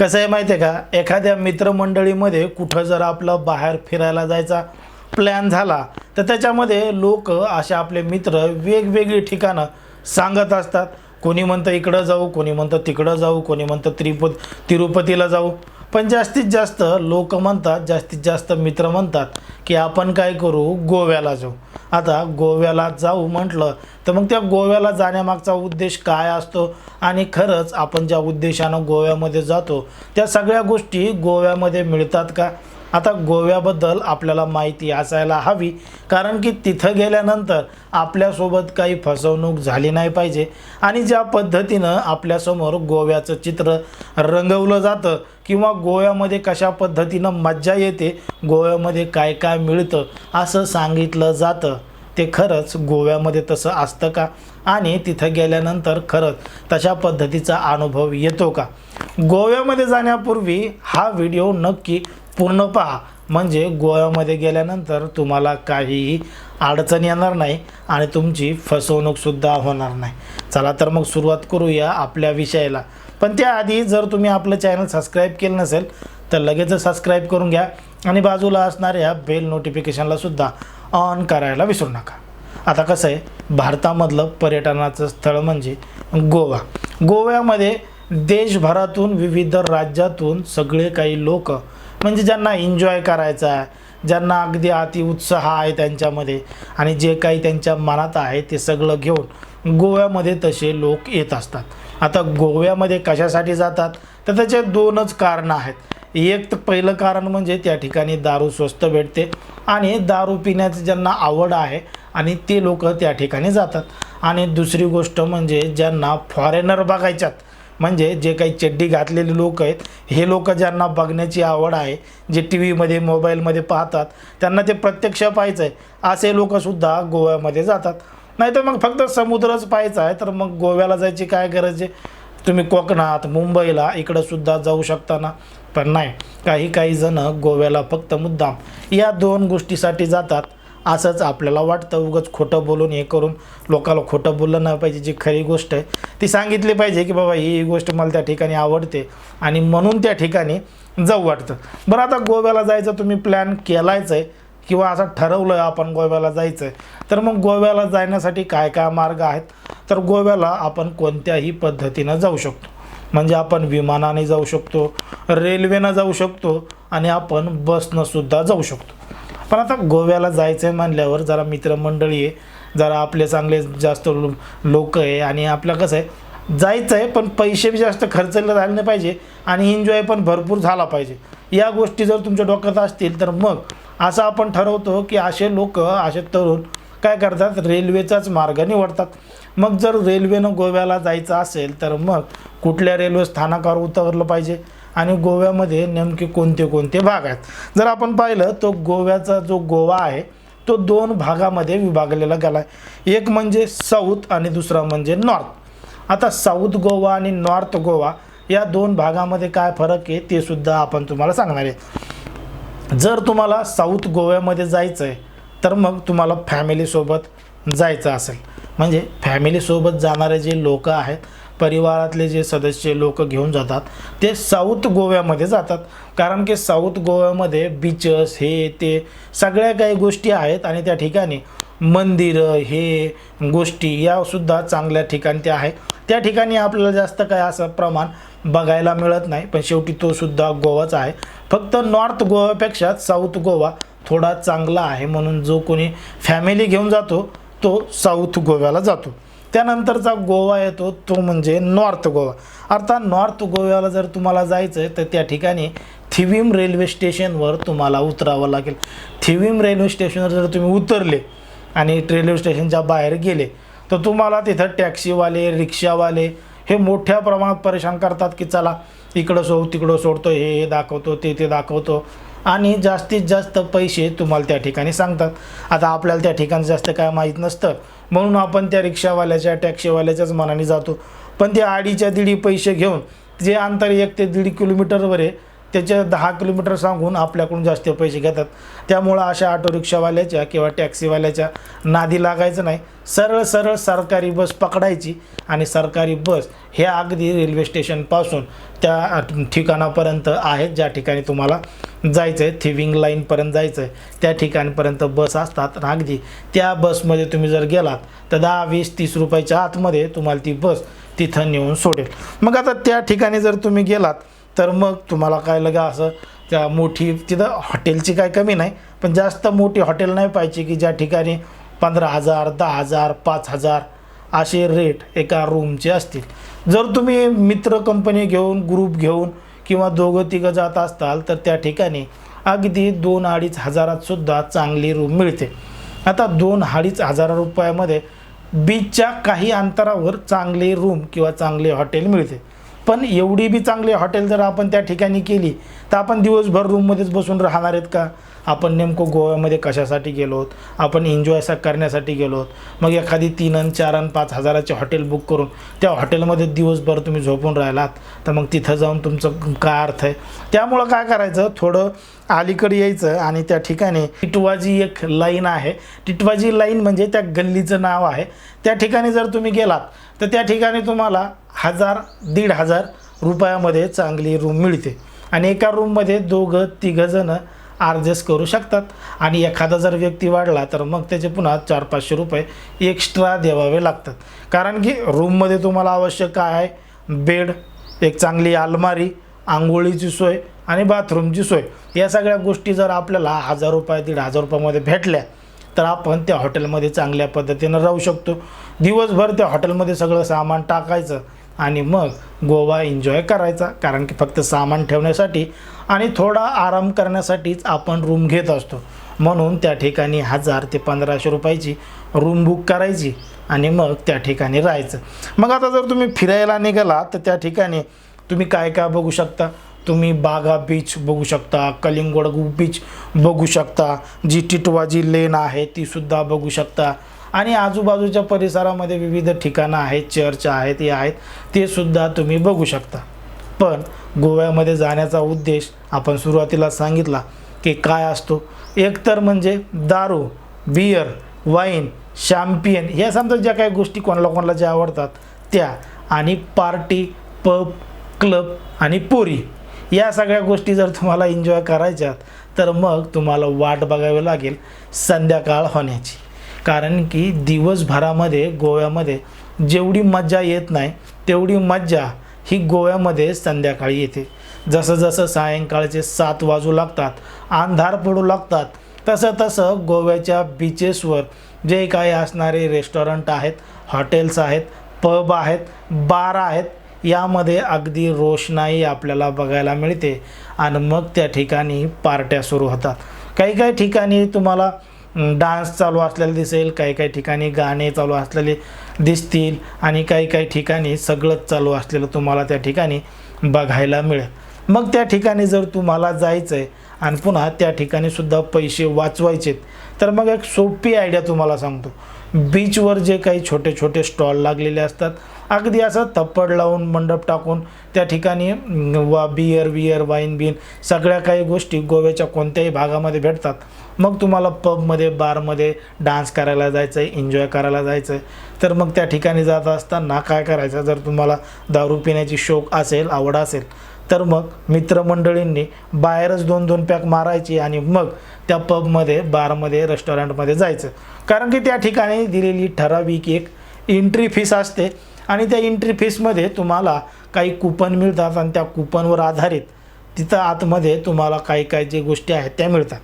कसं आहे माहिती आहे का, एखाद्या मित्रमंडळीमध्ये कुठं जर आपलं बाहेर फिरायला जायचा प्लॅन झाला तर त्याच्यामध्ये लोक असे आपले मित्र वेगवेगळी ठिकाणं सांगत असतात. कोणी म्हणतं इकडं जाऊ, कोणी म्हणतं तिकडं जाऊ, कोणी म्हणतं तिरुपतीला जाऊ. पण जास्तीत जास्त लोक म्हणतात, जास्तीत जास्त मित्र म्हणतात की आपण काय करू, गोव्याला जाऊ. आता गोव्याला जाऊ म्हटलं तर मग त्या गोव्याला जाण्यामागचा उद्देश काय असतो आणि खरंच आपण ज्या उद्देशानं गोव्यामध्ये जातो त्या सगळ्या गोष्टी गोव्यामध्ये मिळतात का? आता गोव्याबद्दल आपल्याला माहिती असायला हवी, कारण की तिथं गेल्यानंतर आपल्यासोबत काही फसवणूक झाली नाही पाहिजे. आणि ज्या पद्धतीनं आपल्यासमोर गोव्याचं चित्र रंगवलं जातं किंवा गोव्यामध्ये कशा पद्धतीनं मज्जा येते, गोव्यामध्ये काय काय मिळतं असं सांगितलं जातं, ते खरंच गोव्यामध्ये तसं असतं का आणि तिथं गेल्यानंतर खरंच तशा पद्धतीचा अनुभव येतो का? गोव्यामध्ये जाण्यापूर्वी हा व्हिडिओ नक्की पूर्ण पहा, म्हणजे गोव्यामध्ये गेल्यानंतर तुम्हाला काहीही अडचण येणार नाही आणि तुमची फसवणूकसुद्धा होणार नाही. चला तर मग सुरुवात करूया आपल्या विषयाला. पण त्याआधी जर तुम्ही आपलं चॅनल सबस्क्राईब केलं नसेल तर लगेच सबस्क्राईब करून घ्या आणि बाजूला असणाऱ्या बेल नोटिफिकेशनलासुद्धा ऑन करायला विसरू नका. आता कसं आहे, भारतामधलं पर्यटनाचं स्थळ म्हणजे गोवा. गोव्यामध्ये देशभरातून विविध राज्यातून सगळे काही लोक, म्हणजे ज्यांना एन्जॉय करायचा आहे, ज्यांना अगदी अति उत्साह आहे त्यांच्यामध्ये आणि जे काही त्यांच्या मनात आहे ते सगळं घेऊन गोव्यामध्ये तसे लोक येत असतात. आता गोव्यामध्ये कशासाठी जातात तर त्याचे दोनच कारणं आहेत. एक तर पहिलं कारण म्हणजे त्या ठिकाणी दारू स्वस्त भेटते आणि दारू पिण्याची ज्यांना आवड आहे आणि ते लोक त्या ठिकाणी जातात. आणि दुसरी गोष्ट म्हणजे ज्यांना फॉरेनर बघायच्यात, म्हणजे जे काही चड्डी घातलेले लोक आहेत, हे लोक ज्यांना बघण्याची आवड आहे, जे टी व्हीमध्ये मोबाईलमध्ये पाहतात त्यांना ते प्रत्यक्ष पाहायचं आहे, असे लोकसुद्धा गोव्यामध्ये जातात. नाही तर मग फक्त समुद्रच पाहायचा आहे तर मग गोव्याला जायची काय गरज आहे? तुम्ही कोकणात, मुंबईला इकडंसुद्धा जाऊ शकता ना. पण नाही, काही जण गोव्याला फक्त मुद्दाम या दोन गोष्टीसाठी जातात असंच आपल्याला वाटतं. उगाच खोटं बोलून हे करून लोकांना खोटं बोललं नाही पाहिजे. जी खरी गोष्ट आहे ती सांगितली पाहिजे की बाबा ही गोष्ट मला त्या ठिकाणी आवडते आणि म्हणून त्या ठिकाणी जाऊ वाटतं. बरं, आता गोव्याला जायचं तुम्ही प्लॅन केलायच आहे किंवा असं ठरवलं आहे आपण गोव्याला जायचं आहे, तर मग गोव्याला जाण्यासाठी काय काय मार्ग आहेत? तर गोव्याला आपण कोणत्याही पद्धतीनं जाऊ शकतो. म्हणजे आपण विमानाने जाऊ शकतो, रेल्वेनं जाऊ शकतो आणि आपण बसनंसुद्धा जाऊ शकतो. पण आता गोव्याला जायचं आहे म्हणल्यावर जरा मित्रमंडळी आहे, जरा आपले चांगले जास्त लोक आहे आणि आपलं कसं आहे, जायचं आहे पण पैसे बी जास्त खर्चले झाले नाही पाहिजे आणि एन्जॉय पण भरपूर झाला पाहिजे. या गोष्टी जर तुमच्या डोक्यात असतील तर मग असं आपण ठरवतो की असे लोक, असे तरुण काय करतात, रेल्वेचाच मार्ग निवडतात. मग जर रेल्वेनं गोव्याला जायचं असेल तर मग कुठल्या रेल्वे स्थानकावर उतरलं पाहिजे आणि गोव्यामध्ये नेमके कोणते कोणते भाग आहेत? जर आपण पाहिलं तर गोव्याचा जो गोवा आहे तो दोन भागामध्ये विभागलेला गेला आहे. एक म्हणजे साऊथ आणि दुसरा म्हणजे नॉर्थ. आता साऊथ गोवा आणि नॉर्थ गोवा या दोन भागामध्ये काय फरक आहे ते सुद्धा आपण तुम्हाला सांगणार आहे. जर तुम्हाला साऊथ गोव्यामध्ये जायचं आहे तर मग तुम्हाला फॅमिलीसोबत जायचं असेल, म्हणजे फॅमिलीसोबत जाणारे जे लोक आहेत, परिवारातले जे सदस्य लोक घेऊन जातात ते साऊथ गोव्यामध्ये जातात. कारण की साऊथ गोव्यामध्ये बीचस हे ते सगळ्या काही गोष्टी आहेत आणि त्या ठिकाणी मंदिरं हे गोष्टी यासुद्धा चांगल्या ठिकाणी ते आहे. त्या ठिकाणी आपल्याला जास्त काय असं प्रमाण बघायला मिळत नाही, पण शेवटी तो सुद्धा गोवाच आहे. फक्त नॉर्थ गोव्यापेक्षा साऊथ गोवा थोडा चांगला आहे, म्हणून जो कोणी फॅमिली घेऊन जातो तो साऊथ गोव्याला जातो. त्यानंतरचा गोवा येतो तो म्हणजे नॉर्थ गोवा. अर्थात नॉर्थ गोव्याला जर तुम्हाला जायचं आहे तर त्या ठिकाणी थिविम रेल्वे स्टेशनवर तुम्हाला उतरावं लागेल. थिविम रेल्वे स्टेशनवर जर तुम्ही उतरले आणि रेल्वे स्टेशनच्या बाहेर गेले तर तुम्हाला तिथं टॅक्सीवाले, रिक्षावाले हे मोठ्या प्रमाणात परेशान करतात की चला इकडं सोड, तिकडं सोडतो, हे दाखवतो, ते दाखवतो आणि जास्तीत जास्त पैसे तुम्हाला त्या ठिकाणी सांगतात. आता आपल्याला त्या ठिकाणी जास्त काय माहीत नसतं म्हणून आपण त्या रिक्षावाल्याच्या, टॅक्सीवाल्याच्याच मनाने जातो. पण ते 2.5 पैसे घेऊन जे अंतर 1 ते 1.5 किलोमीटरवर आहे त्याचे 10 किलोमीटर सांगून आपल्याकडून जास्त पैसे घेतात. त्यामुळं अशा ऑटो रिक्षावाल्याच्या किंवा टॅक्सीवाल्याच्या नादी लागायचं नाही. सरळ सरळ सरकारी बस पकडायची आणि सरकारी बस हे अगदी रेल्वे स्टेशनपासून त्या ठिकाणापर्यंत आहेत ज्या ठिकाणी तुम्हाला जायचं आहे, थिविंग लाईनपर्यंत जायचं आहे त्या ठिकाणपर्यंत बस असतात. आणि अगदी त्या बसमध्ये तुम्ही जर गेलात तर 10, 20, 30 रुपयाच्या आतमध्ये तुम्हाला ती बस तिथं नेऊन सोडेल. मग आता त्या ठिकाणी जर तुम्ही गेलात तर मग तुम्हाला काय लगा असं त्या मोठी तिथं हॉटेलची काय कमी नाही, पण जास्त मोठी हॉटेल नाही पाहिजे की ज्या ठिकाणी 15,000, 10,000, 5,000 असे रेट एका रूमचे असतील. जर तुम्ही मित्र कंपनी घेऊन ग्रुप घेऊन किंवा दोघं तिघं जात असताल तर त्या ठिकाणी अगदी 2-2.5 हजारात सुद्धा चांगली रूम मिळते. आता 2-2.5 हजार रुपयामध्ये बीचच्या काही अंतरावर चांगली रूम किंवा चांगले हॉटेल मिळते. पण एवढी बी चांगली हॉटेल जर आपण त्या ठिकाणी केली तर आपण दिवसभर रूममध्येच बसून राहणार आहेत का? आपण नेमकं गोव्यामध्ये कशासाठी गेलो आहोत? आपण एन्जॉय करण्यासाठी गेलो आहोत. मग एखादी 3, 4, 5 हजाराचे हॉटेल बुक करून त्या हॉटेलमध्ये दिवसभर तुम्ही झोपून राहिलात तर मग तिथं जाऊन तुमचं काय अर्थ आहे? त्यामुळं काय करायचं, थोडं अलीकडे यायचं आणि त्या ठिकाणी टिटवाजी एक लाईन आहे. टिटवाजी लाईन म्हणजे त्या गल्लीचं नाव आहे. त्या ठिकाणी जर तुम्ही गेलात तर त्या ठिकाणी तुम्हाला 1,000-1,500 रुपयामध्ये चांगली रूम मिळते आणि एका रूममध्ये 2-3 जण ॲडजस्ट करू शकतात. आणि एखादा जर व्यक्ती वाढला तर मग त्याचे पुन्हा 400-500 रुपये एक्स्ट्रा द्यावे लागतात. कारण की रूममध्ये तुम्हाला आवश्यक काय आहे? बेड, एक चांगली अलमारी, आंघोळीची सोय आणि बाथरूमची सोय. या सगळ्या गोष्टी जर आपल्याला 1,000 रुपये 1,500 रुपयामध्ये भेटल्या तर आपण त्या हॉटेलमध्ये चांगल्या पद्धतीनं राहू शकतो. दिवसभर त्या हॉटेलमध्ये सगळं सामान टाकायचं आणि मग गोवा एन्जॉय करायचा. कारण की फक्त सामान ठेवण्यासाठी आणि थोडा आराम करण्यासाठीच आपण रूम घेत असतो. म्हणून त्या ठिकाणी 1,000 ते 1,500 रुपयाची रूम बुक करायची आणि मग त्या ठिकाणी राहायचं. मग आता जर तुम्ही फिरायला निघाला तर त्या ठिकाणी तुम्ही काय काय बघू शकता? तुम्ही बागा बीच बघू शकता, कलिंगड बीच बघू शकता, जी टिटवाजी लेन आहे तीसुद्धा बघू शकता आणि आजूबाजूच्या परिसरामध्ये विविध ठिकाणं आहेत, चर्च आहेत, हे आहेत, ते सुद्धा तुम्ही बघू शकता. पण गोव्यामध्ये जाण्याचा उद्देश आपण सुरुवातीला सांगितला की काय असतो? एकतर म्हणजे दारू, बियर, वाईन, शॅम्पियन या समजा ज्या काही गोष्टी कोणाला ज्या आवडतात त्या, आणि पार्टी, पब, क्लब आणि पोरी या सगळ्या गोष्टी जर तुम्हाला एन्जॉय करायच्यात तर मग तुम्हाला वाट बघावी लागेल संध्याकाळ होण्याची. कारण की दिवसभरामध्ये गोव्यामध्ये जेवढी मज्जा येत नाही तेवढी मज्जा ही गोव्यामध्ये संध्याकाळी येते. जसं जसं सायंकाळचे 7 वाजू लागतात, अंधार पडू लागतात, तसं तसं गोव्याच्या बीचेसवर जे काही असणारे रेस्टॉरंट आहेत, हॉटेल्स आहेत, पब आहेत, बार आहेत, यामध्ये अगदी रोषणाई आपल्याला बघायला मिळते आणि मग त्या ठिकाणी पार्ट्या सुरू होतात. काही काही ठिकाणी तुम्हाला डान्स चालू असलेले दिसेल, काही काही ठिकाणी गाणे चालू असलेले दिसतील आणि काही काही ठिकाणी सगळंच चालू असलेलं तुम्हाला त्या ठिकाणी बघायला मिळेल. मग त्या ठिकाणी जर तुम्हाला जायचं आहे आणि पुन्हा त्या ठिकाणी सुद्धा पैसे वाचवायचेत तर मग एक सोपी आयडिया तुम्हाला सांगतो. बीचवर जे काही छोटे छोटे स्टॉल लागलेले असतात, अगदी असं थप्पड लावून मंडप टाकून त्या ठिकाणी बियर वाईन बीन सगळ्या काही गोष्टी गोव्याच्या कोणत्याही भागामध्ये भेटतात. मग तुम्हाला पबमध्ये बारमध्ये डान्स करायला जायचं आहे, एन्जॉय करायला जायचं आहे तर मग त्या ठिकाणी जात असताना काय करायचं? जर तुम्हाला दारू पिण्याची शौक असेल, आवड असेल तर मग मित्रमंडळींनी बाहेरच 2-2 पॅक मारायची आणि मग त्या पबमध्ये, बारमध्ये, रेस्टॉरंटमध्ये जायचं. कारण की त्या ठिकाणी दिलेली ठराविक एक एंट्री फीस असते आणि त्या एंट्री फीसमध्ये तुम्हाला काही कूपन मिळतात आणि त्या कूपनवर आधारित तिथं आतमध्ये तुम्हाला काही काही जे गोष्टी आहेत त्या मिळतात.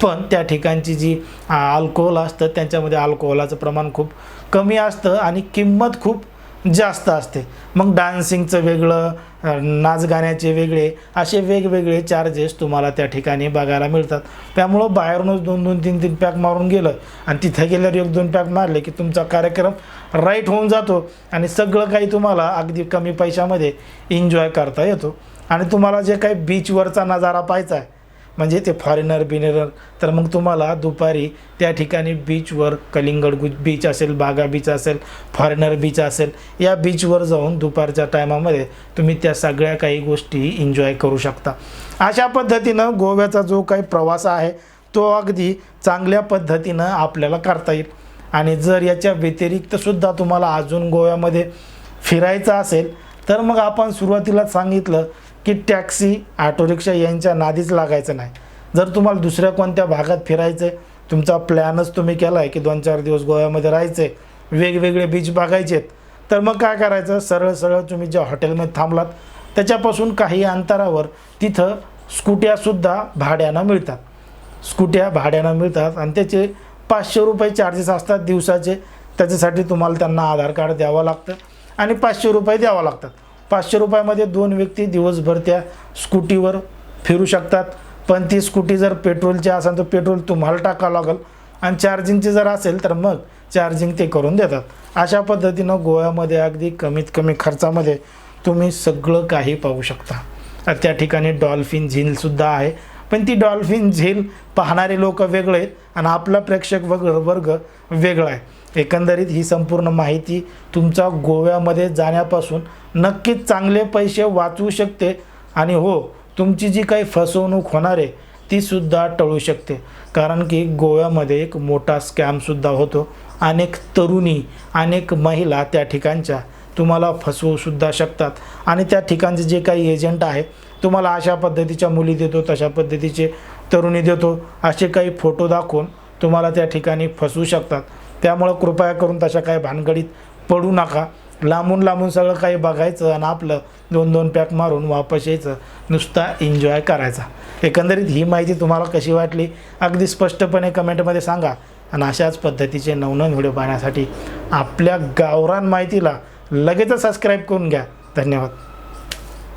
पण त्या ठिकाणची जी अल्कोहोल असतं त्यांच्यामध्ये अल्कोहोलाचं प्रमाण खूप कमी असतं आणि किंमत खूप जास्त असते. मग डान्सिंगचं वेगळं, नाच गाण्याचे वेगळे, असे वेगवेगळे चार्जेस तुम्हाला त्या ठिकाणी बघायला मिळतात. त्यामुळं बाहेरूनच 2-2, 3-3 पॅक मारून गेलं आणि तिथं गेल्यावर 1-2 पॅक मारले की तुमचा कार्यक्रम राईट होऊन जातो आणि सगळं काही तुम्हाला अगदी कमी पैशामध्ये एन्जॉय करता येतो. आणि तुम्हाला जे काही बीचवरचा नजारा पाहायचा आहे, म्हणजे ते फॉरेनर बिनेरर, तर मग तुम्हाला दुपारी त्या ठिकाणी बीचवर कलिंगड बीच असेल, बागा बीच असेल, फॉरेनर बीच असेल, या बीचवर जाऊन दुपारच्या टायमामध्ये तुम्ही त्या सगळ्या काही गोष्टी एन्जॉय करू शकता. अशा पद्धतीनं गोव्याचा जो काही प्रवास आहे तो अगदी चांगल्या पद्धतीनं आपल्याला करता येईल. आणि जर याच्या व्यतिरिक्तसुद्धा तुम्हाला अजून गोव्यामध्ये फिरायचं असेल तर मग आपण सुरुवातीलाच सांगितलं की टॅक्सी, ऑटो रिक्षा यांच्या नादीच लागायचं नाही. जर तुम्हाला दुसऱ्या कोणत्या भागात फिरायचं आहे, तुमचा प्लॅनच तुम्ही केला आहे की 2-4 दिवस गोव्यामध्ये राहायचं आहे, वेगवेगळे बीच बघायचे आहेत, तर मग काय करायचं, सरळ सरळ तुम्ही ज्या हॉटेलमध्ये थांबलात त्याच्यापासून काही अंतरावर तिथं स्कूट्यासुद्धा भाड्यानं मिळतात. स्कूट्या भाड्यानं मिळतात आणि त्याचे 500 रुपये चार्जेस असतात दिवसाचे. त्याच्यासाठी तुम्हाला त्यांना आधार कार्ड द्यावं लागतं आणि 500 रुपये द्यावं लागतात. 500 रुपयामध्ये 2 व्यक्ती दिवसभर त्या स्कूटीवर फिरू शकतात. पण ती स्कूटी जर पेट्रोलची असेल तर पेट्रोल तुम्हाला टाकावं लागेल आणि चार्जिंगची जर असेल तर मग चार्जिंग ते करून देतात. अशा पद्धतीनं गोव्यामध्ये अगदी कमीत कमी खर्चामध्ये तुम्ही सगळं काही पाहू शकता. त्या ठिकाणी डॉल्फिन झीलसुद्धा आहे, पण ती डॉल्फिन झील पाहणारे लोक वेगळे आहेत आणि आपला प्रेक्षक वर्ग वेगळा आहे. एकंदरीत ही संपूर्ण माहिती तुमचा गोव्यामध्ये जाण्यापासून नक्कीच चांगले पैसे वाचवू शकते आणि हो, तुमची जी काही फसवणूक होणार आहे तीसुद्धा टळू शकते. कारण की गोव्यामध्ये एक मोठा स्कॅमसुद्धा होतो. अनेक तरुणी, अनेक महिला त्या ठिकाणच्या तुम्हाला फसवूसुद्धा शकतात आणि त्या ठिकाणचे जे काही एजंट आहे तुम्हाला अशा पद्धतीच्या मुली देतो, तशा पद्धतीचे तरुणी देतो, असे काही फोटो दाखवून तुम्हाला त्या ठिकाणी फसवू शकतात. त्यामुळं कृपया करून तशा काही भानगडीत पडू नका. लांबून लांबून सगळं काही बघायचं आणि आपलं 2-2 पॅक मारून वापस यायचं, नुसता एन्जॉय करायचा. एकंदरीत ही माहिती तुम्हाला कशी वाटली अगदी स्पष्टपणे कमेंटमध्ये सांगा. आणि अशाच पद्धतीचे नवनवीन व्हिडिओ पाहण्यासाठी आपल्या गावरान माहितीला लगेचच सबस्क्राईब करून घ्या. धन्यवाद.